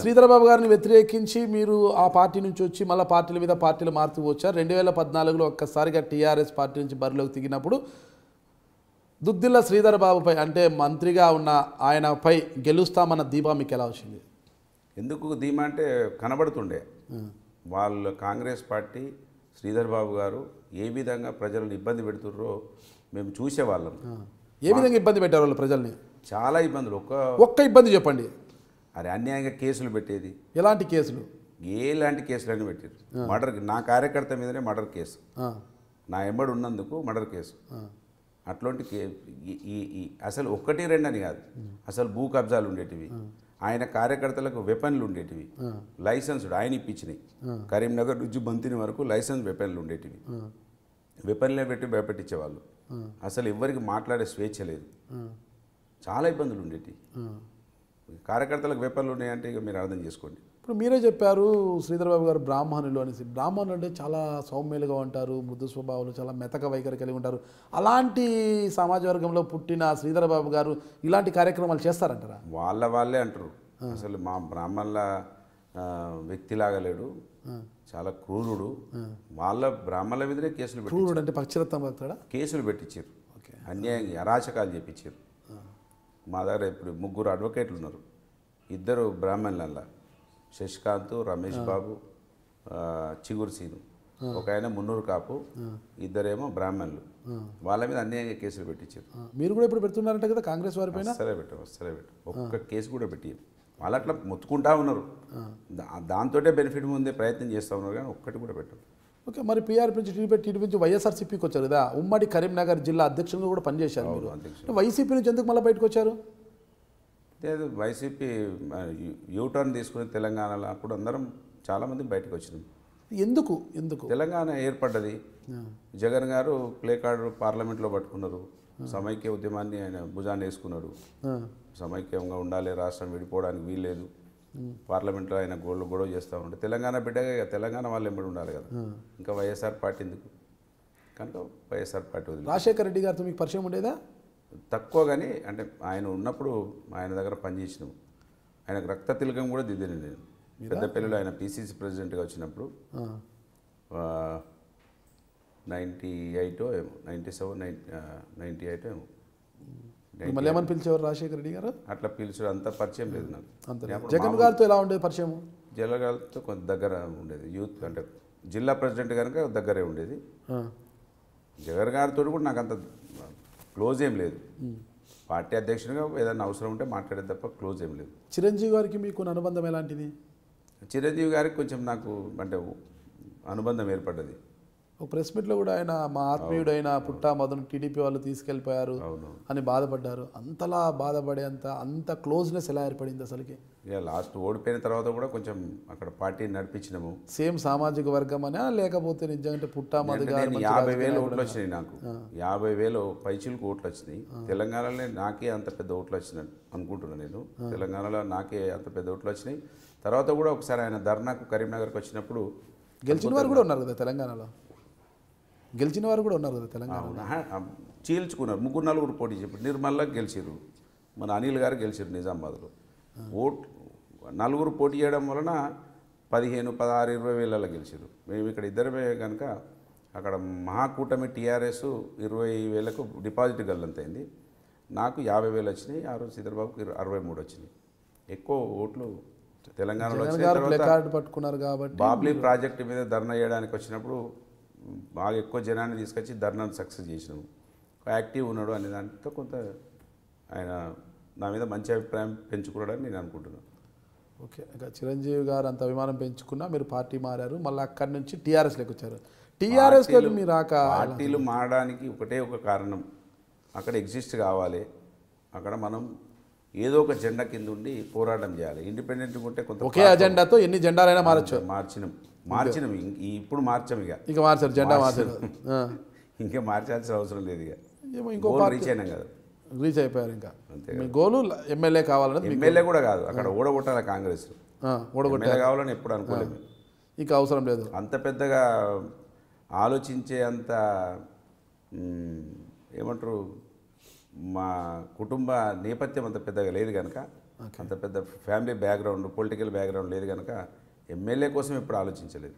శ్రీధర్ బాబు గారిని వ్యతిరేకించి మీరు ఆ పార్టీ నుంచి వచ్చి మళ్ళీ పార్టీల మీద పార్టీలు మారుతూ వచ్చారు. 2014లో ఒక్కసారిగా టీఆర్ఎస్ పార్టీ నుంచి బరిలోకి దిగినప్పుడు దుద్దిల్ల శ్రీధర్ బాబుపై అంటే మంత్రిగా ఉన్న ఆయనపై గెలుస్తామన్న ధీమా మీకు ఎలా వచ్చింది? ఎందుకు ధీమా అంటే కనబడుతుండే వాళ్ళు కాంగ్రెస్ పార్టీ శ్రీధర్ బాబు గారు ఏ విధంగా ప్రజలను ఇబ్బంది పెడుతుర్రో మేము చూసేవాళ్ళం. ఏ విధంగా ఇబ్బంది పెట్టారు వాళ్ళు ప్రజల్ని? చాలా ఇబ్బందులు. ఒక్క ఇబ్బంది చెప్పండి. అరే అన్యాయంగా కేసులు పెట్టేది. ఎలాంటి కేసులు? ఎలాంటి కేసులన్నీ పెట్టారు. మర్డర్, నా కార్యకర్త మీదనే మర్డర్ కేసు, నా ఎంబడి ఉన్నందుకు మర్డర్ కేసు. అట్లాంటి అసలు ఒక్కటి రెండు అని కాదు, అసలు భూ కబ్జాలు ఉండేటివి, ఆయన కార్యకర్తలకు వెపన్లు ఉండేటివి, లైసెన్స్డ్ ఆయన ఇప్పించినాయి. కరీంనగర్ నుంచి బంతిని వరకు లైసెన్స్ వెపన్లు ఉండేటివి. వెపన్లే పెట్టి భయపెట్టించేవాళ్ళు. అసలు ఎవరికి మాట్లాడే స్వేచ్ఛ లేదు. చాలా ఇబ్బందులు ఉండేటివి. కార్యకర్తలకు వెపన్లు ఉన్నాయంటే ఇక మీరు అర్థం చేసుకోండి. ఇప్పుడు మీరే చెప్పారు శ్రీధర్ బాబు గారు బ్రాహ్మణులు అనేసి. బ్రాహ్మణులు అంటే చాలా సౌమ్యులుగా ఉంటారు, మృదు స్వభావాలు, చాలా మెతక వైఖరి కలిగి ఉంటారు. అలాంటి సమాజ వర్గంలో పుట్టిన శ్రీధర్ బాబు గారు ఇలాంటి కార్యక్రమాలు చేస్తారంటారా? వాళ్ళే అంటారు. అసలు మా బ్రాహ్మణుల వ్యక్తిలాగా లేడు, చాలా క్రూరుడు. వాళ్ళ బ్రాహ్మణుల మీదనే కేసులు పెట్టి, క్రూరుడు అంటే పక్షరత్వం అవుతాడా? కేసులు పెట్టించారు, అన్యాయంగా అరాచకాలు చేపించారు. మా దగ్గర ఇప్పుడు 3 అడ్వకేట్లు ఉన్నారు. 2 బ్రాహ్మణులల్లా, శశికాంత్, రమేష్ బాబు, చిగురు సీను, ఒక ఆయన మున్నూరు కాపు, 2 బ్రాహ్మణులు. వాళ్ళ మీద అన్యాయంగా కేసులు పెట్టించారు. మీరు కూడా ఇప్పుడు పెడుతున్నారంట కదా కాంగ్రెస్ వారి పైన? అసలే పెట్టాం. ఒక్క కేసు కూడా పెట్టి వాళ్ళు అట్లా మొత్తుకుంటా ఉన్నారు. దాంతోటే బెనిఫిట్ ముందే ప్రయత్నం చేస్తూ ఉన్నారు, కానీ ఒక్కటి కూడా పెట్టాం. ఓకే, మరి పీఆర్ నుంచి టీడీపీ నుంచి వైఎస్ఆర్సీపీకి వచ్చారు కదా, ఉమ్మడి కరీంనగర్ జిల్లా అధ్యక్షులుగా కూడా పనిచేశారు. వైసీపీ నుంచి ఎందుకు మళ్ళీ బయటకు వచ్చారు? లేదు, వైసీపీ యూటర్న్ తీసుకుని తెలంగాణలో అప్పుడు అందరం చాలామంది బయటకు వచ్చినాం. ఎందుకు తెలంగాణ ఏర్పడ్డది. జగన్ గారు ప్లే కార్డు పార్లమెంట్లో పట్టుకున్నారు. సమైక్య ఉద్యమాన్ని ఆయన భుజాన్ని వేసుకున్నాడు. సమైక్యంగా ఉండాలి, రాష్ట్రం విడిపోవడానికి వీల్లేదు. పార్లమెంట్లో ఆయన గొడవ చేస్తూ ఉంటే తెలంగాణ బిడ్డగా ఇక తెలంగాణ వాళ్ళు ఎంబడి ఉండాలి కదా, ఇంకా వైఎస్ఆర్ పార్టీ ఎందుకు, కనుక వైఎస్ఆర్ పార్టీ వదిలి. రాజశేఖర రెడ్డి గారితో మీకు పరిచయం ఉండేదా? తక్కువ, కానీ అంటే ఆయన ఉన్నప్పుడు ఆయన దగ్గర పనిచేసినాం. ఆయనకు రక్త తిలకం కూడా దిద్దాను నేను. పెద్దపల్లిలో ఆయన పిసిసి ప్రెసిడెంట్గా వచ్చినప్పుడు 98 ఏమో, 97, 98 ఏమో. మళ్ళీ ఏమని పిలిచేవారు రాజశేఖర రెడ్డి గారు? అట్లా పిలిచారు, అంత పరిచయం లేదు నాకు. జగన్ గారితో ఎలా ఉండేది పరిచయం? జగన్ గారితో కొంత దగ్గర ఉండేది. యూత్ అంటే జిల్లా ప్రెసిడెంట్ కనుక దగ్గరే ఉండేది. జగన్ గారితో కూడా నాకు అంత క్లోజ్ ఏం లేదు. పార్టీ అధ్యక్షునిగా ఏదైనా అవసరం ఉంటే మాట్లాడేది తప్ప క్లోజ్ ఏం లేదు. చిరంజీవి గారికి మీకు అనుబంధం ఎలాంటిది? చిరంజీవి గారికి కొంచెం నాకు అంటే అనుబంధం ఏర్పడ్డది. ఒక ప్రెస్ మీట్లో కూడా ఆయన మా ఆత్మీయుడైన పుట్టా మదను టీడీపీ వాళ్ళు తీసుకెళ్ళిపోయారు అని బాధపడ్డారు. అంతలా బాధపడేంత అంత క్లోజ్నెస్ ఎలా ఏర్పడింది అసలుకి? ఇక లాస్ట్ ఓడిపోయిన తర్వాత కూడా కొంచెం అక్కడ పార్టీ నడిపించినాము. సేమ్ సామాజిక వర్గం అనే లేకపోతే నిజంగా పుట్టా మధు గారు? 50,000 ఓట్లు వచ్చినాయి నాకు. 50,000 పైచిలకు ఓట్లు వచ్చినాయి. తెలంగాణలో నాకే అంత పెద్ద ఓట్లు వచ్చినాయి అనుకుంటున్నాను నేను. తెలంగాణలో నాకే అంత పెద్ద ఓట్లు వచ్చినాయి. తర్వాత కూడా ఒకసారి ఆయన ధర్నాకు కరీంనగర్కి వచ్చినప్పుడు గెలిచిన వారు కూడా ఉన్నారు కదా తెలంగాణలో. తెలంగాణ చీల్చుకున్నారు. 3-4 పోటీ చెప్పి నిర్మల్లా గెలిచారు. మన అనిల్ గారు గెలిచారు నిజామాబాద్లో. ఓట్లు 4 పోటీ చేయడం వలన 15, 16, 20 వేలలో గెలిచారు. మేము ఇక్కడ ఇద్దరమే కనుక అక్కడ మహాకూటమి టీఆర్ఎస్ 20,000కు డిపాజిట్ గల్లంతైంది. నాకు 50,000 వచ్చినాయి. ఆ రోజు శ్రీధర్బాబుకి 63 వచ్చినాయి. ఎక్కువ ఓట్లు తెలంగాణలో పట్టుకున్నారు కాబట్టి బాబ్లీ ప్రాజెక్టు మీద ధర్నా చేయడానికి వచ్చినప్పుడు బాగా ఎక్కువ జనాన్ని తీసుకొచ్చి ధర్నాను సక్సెస్ చేసినాము. యాక్టివ్ ఉన్నాడు అనే దాంతో కొంత ఆయన నా మీద మంచి అభిప్రాయం పెంచుకున్నాడని నేను అనుకుంటున్నాను. ఓకే, ఇక చిరంజీవి గారు అంత అభిమానం పెంచుకున్నా మీరు పార్టీ మారారు, మళ్ళీ అక్కడి నుంచి టీఆర్ఎస్లోకి వచ్చారు. టీఆర్ఎస్లో మీరు పార్టీలు మారడానికి ఒకటే ఒక కారణం, అక్కడ ఎగ్జిస్ట్ కావాలి, అక్కడ మనం ఏదో ఒక జెండా కింద ఉండి పోరాటం చేయాలి. ఇండిపెండెంట్గా ఉంటే కొంత ఒకే అజెండాతో ఎన్ని జెండాలైనా మారచ్చు. మార్చినాం ఇప్పుడు మార్చాం. ఇక మార్చారు, జెండా మార్చారు. ఇంకా మార్చాల్సిన అవసరం లేదు. ఇక ఇంకో రీచ్ అయినాం కదా, రీచ్ అయిపోయారు. ఇంకా మీ గోలు ఎమ్మెల్యే కావాలని? ఎమ్మెల్యే కూడా కాదు, అక్కడ ఓడగొట్టాలి కాంగ్రెస్. ఓడగొట్టాలి కావాలని ఎప్పుడు అనుకోలేదు. ఇంకా అవసరం లేదు. అంత పెద్దగా ఆలోచించే అంత ఏమంటారు మా కుటుంబ నేపథ్యం అంత పెద్దగా లేదు కనుక, అంత పెద్ద ఫ్యామిలీ బ్యాక్గ్రౌండ్ పొలిటికల్ బ్యాక్గ్రౌండ్ లేదు కనుక ఎమ్మెల్యే కోసం ఎప్పుడు ఆలోచించలేదు.